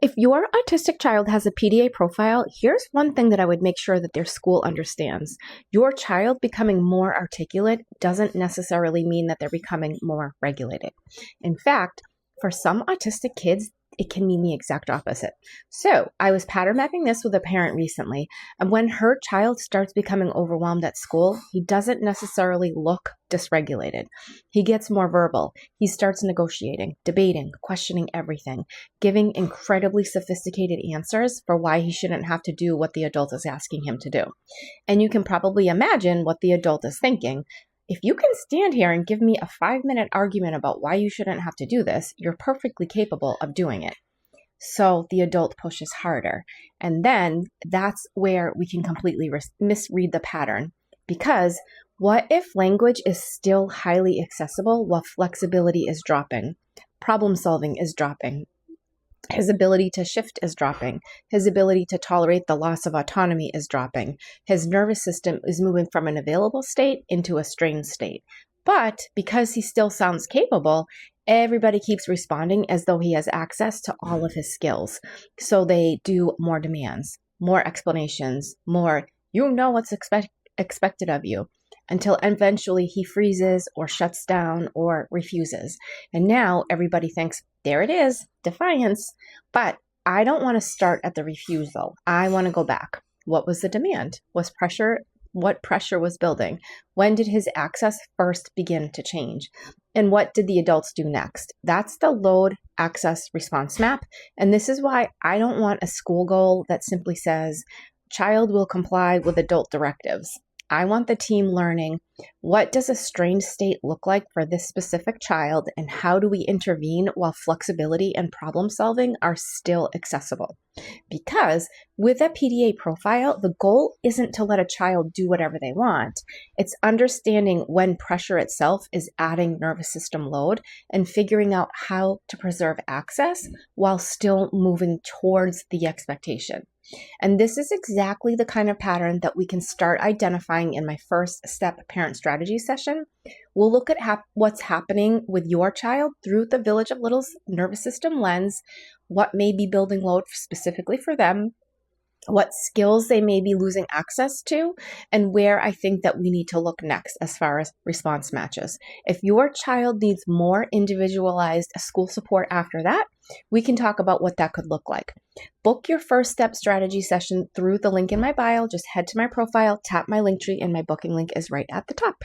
If your autistic child has a PDA profile, here's one thing that I would make sure that their school understands. Your child becoming more articulate doesn't necessarily mean that they're becoming more regulated. In fact, for some autistic kids, it can mean the exact opposite. So I was pattern mapping this with a parent recently, and when her child starts becoming overwhelmed at school, he doesn't necessarily look dysregulated. He gets more verbal. He starts negotiating, debating, questioning everything, giving incredibly sophisticated answers for why he shouldn't have to do what the adult is asking him to do. And you can probably imagine what the adult is thinking. If you can stand here and give me a 5-minute argument about why you shouldn't have to do this, you're perfectly capable of doing it. So the adult pushes harder. And then that's where we can completely misread the pattern. Because what if language is still highly accessible while flexibility is dropping? Problem solving is dropping. His ability to shift is dropping. His ability to tolerate the loss of autonomy is dropping. His nervous system is moving from an available state into a strained state. But because he still sounds capable, everybody keeps responding as though he has access to all of his skills. So they do more demands, more explanations, more, you know what's expected of you, until eventually he freezes or shuts down or refuses. And now everybody thinks, there it is, defiance. But I don't want to start at the refusal. I want to go back. What was the demand? What pressure was building? When did his access first begin to change? And what did the adults do next? That's the load access response map. And this is why I don't want a school goal that simply says, child will comply with adult directives. I want the team learning, what does a strained state look like for this specific child, and how do we intervene while flexibility and problem solving are still accessible? Because with a PDA profile, the goal isn't to let a child do whatever they want. It's understanding when pressure itself is adding nervous system load and figuring out how to preserve access while still moving towards the expectation. And this is exactly the kind of pattern that we can start identifying in my first step parent strategy session. We'll look at what's happening with your child through the Village of Little's nervous system lens, what may be building load specifically for them, what skills they may be losing access to, and where I think that we need to look next as far as response matches. If your child needs more individualized school support after that, we can talk about what that could look like. Book your first step strategy session through the link in my bio. Just head to my profile, tap my link tree, and my booking link is right at the top.